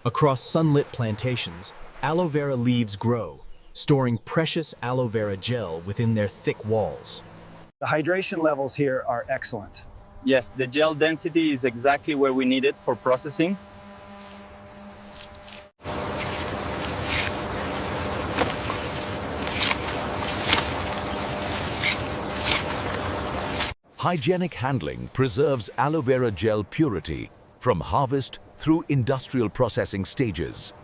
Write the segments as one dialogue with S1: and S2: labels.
S1: Across sunlit plantations, aloe vera leaves grow, storing precious aloe vera gel within their thick walls.
S2: The hydration levels here are excellent.
S3: Yes, the gel density is exactly where we need it for processing.
S4: Hygienic handling preserves aloe vera gel purity from harvest through industrial processing stages.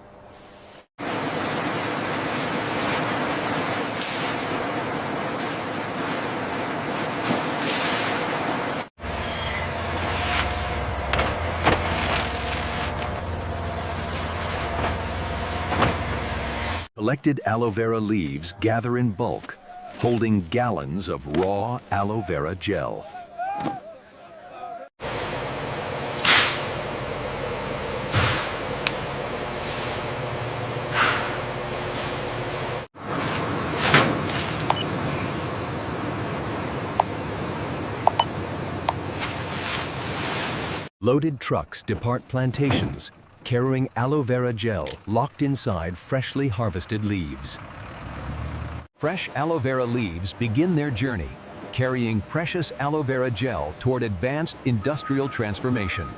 S4: Collected aloe vera leaves gather in bulk, holding gallons of raw aloe vera gel. Loaded trucks depart plantations, carrying aloe vera gel locked inside freshly harvested leaves. Fresh aloe vera leaves begin their journey, carrying precious aloe vera gel toward advanced industrial transformation.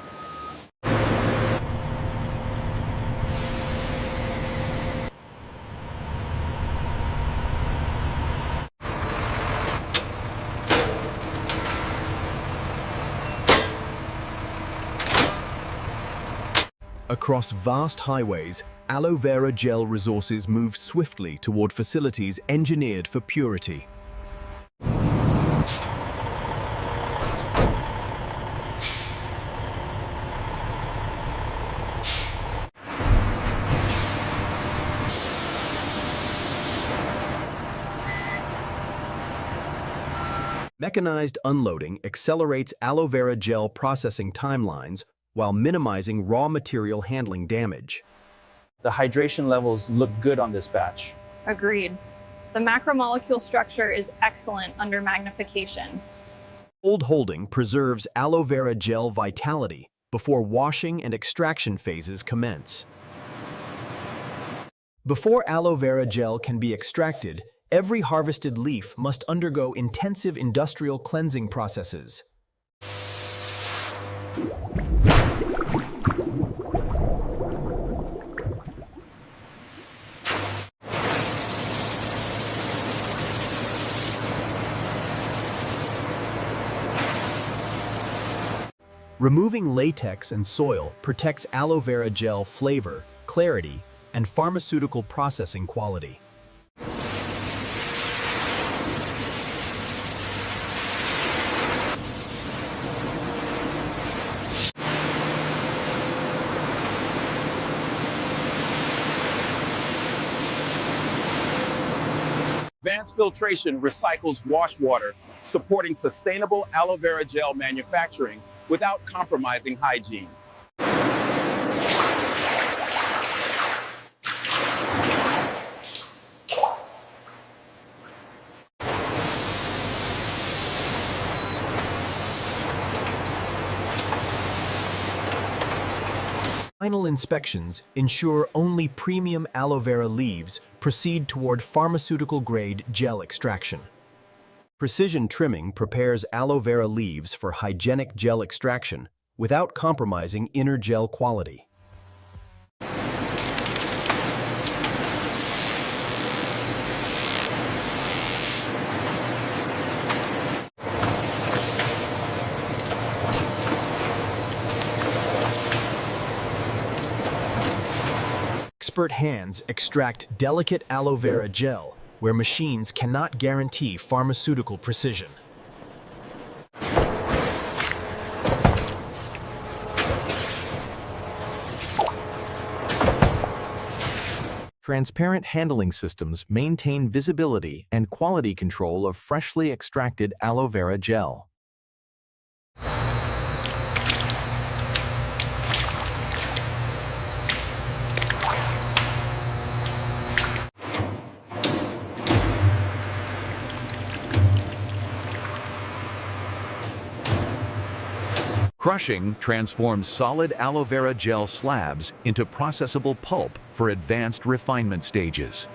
S1: Across vast highways, aloe vera gel resources move swiftly toward facilities engineered for purity. Mechanized unloading accelerates aloe vera gel processing timelines while minimizing raw material handling damage.
S2: The hydration levels look good on this batch.
S5: Agreed. The macromolecule structure is excellent under magnification.
S1: Cold holding preserves aloe vera gel vitality before washing and extraction phases commence. Before aloe vera gel can be extracted, every harvested leaf must undergo intensive industrial cleansing processes. Removing latex and soil protects aloe vera gel flavor, clarity, and pharmaceutical processing quality.
S6: Advanced filtration recycles wash water, supporting sustainable aloe vera gel manufacturing without compromising hygiene.
S1: Final inspections ensure only premium aloe vera leaves proceed toward pharmaceutical-grade gel extraction. Precision trimming prepares aloe vera leaves for hygienic gel extraction without compromising inner gel quality. Expert hands extract delicate aloe vera gel where machines cannot guarantee pharmaceutical precision.
S4: Transparent handling systems maintain visibility and quality control of freshly extracted aloe vera gel. Crushing transforms solid aloe vera gel slabs into processable pulp for advanced refinement stages.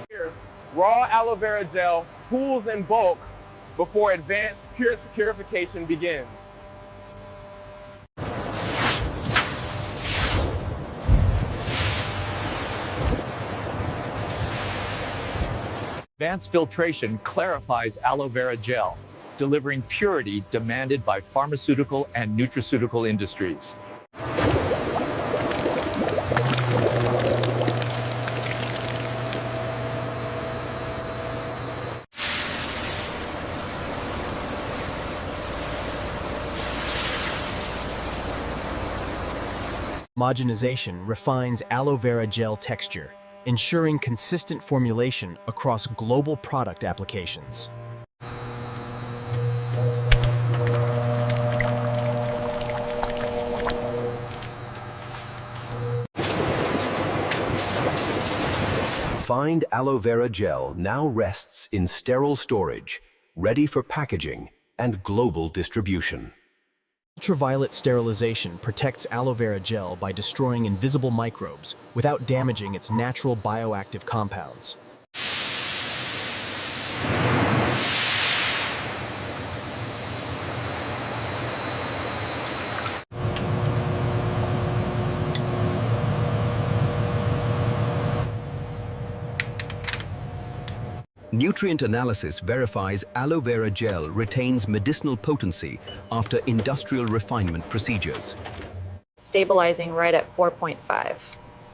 S6: Here, raw aloe vera gel cools in bulk before advanced purification begins.
S7: Advanced filtration clarifies aloe vera gel, delivering purity demanded by pharmaceutical and nutraceutical industries.
S1: Homogenization refines aloe vera gel texture, ensuring consistent formulation across global product applications.
S4: Refined aloe vera gel now rests in sterile storage, ready for packaging and global distribution.
S1: Ultraviolet sterilization protects aloe vera gel by destroying invisible microbes without damaging its natural bioactive compounds.
S4: Nutrient analysis verifies aloe vera gel retains medicinal potency after industrial refinement procedures.
S8: Stabilizing right at 4.5.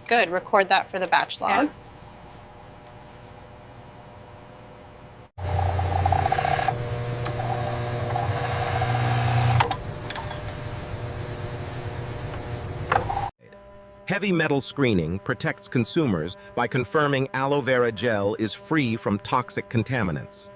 S9: Good, record that for the batch log.
S8: Yeah.
S10: Heavy metal screening protects consumers by confirming aloe vera gel is free from toxic contaminants.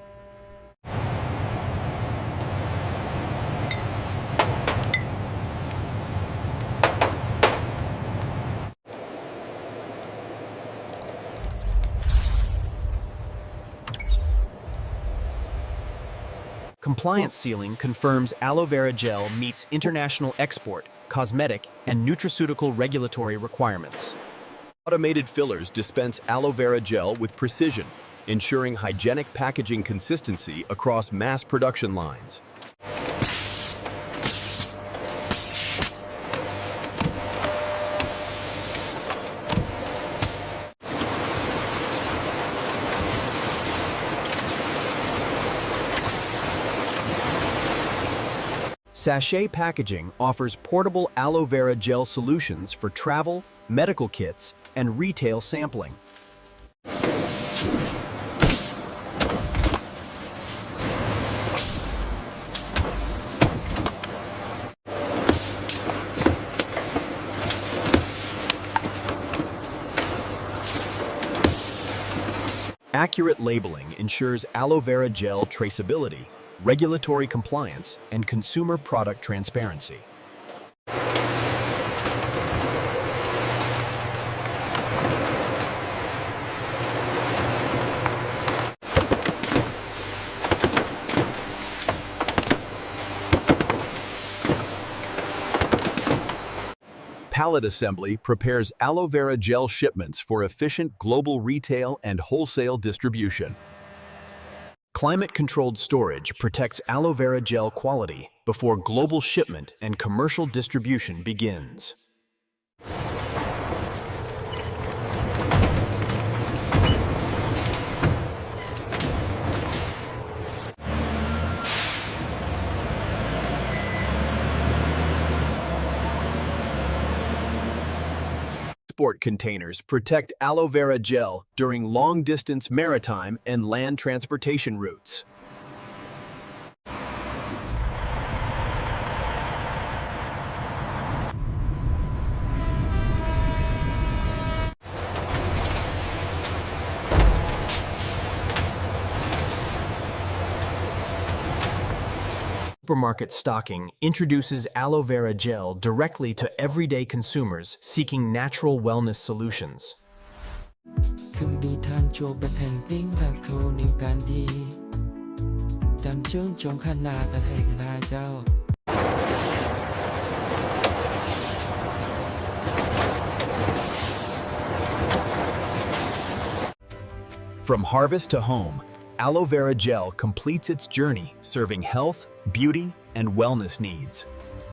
S1: Compliance sealing confirms aloe vera gel meets international export, cosmetic, and nutraceutical regulatory requirements. Automated fillers dispense aloe vera gel with precision, ensuring hygienic packaging consistency across mass production lines. Sachet packaging offers portable aloe vera gel solutions for travel, medical kits, and retail sampling. Accurate labeling ensures aloe vera gel traceability, regulatory compliance, and consumer product transparency. Pallet assembly prepares aloe vera gel shipments for efficient global retail and wholesale distribution. Climate-controlled storage protects aloe vera gel quality before global shipment and commercial distribution begins. Export containers protect aloe vera gel during long-distance maritime and land transportation routes. Supermarket stocking introduces aloe vera gel directly to everyday consumers seeking natural wellness solutions.
S11: គឺពីឋានចូលបឋិនទីងហាខូនីកានទីចាន់ជើងចងខណាតហេកណាចោ
S1: From harvest to home, aloe vera gel completes its journey, serving health, beauty, and wellness needs.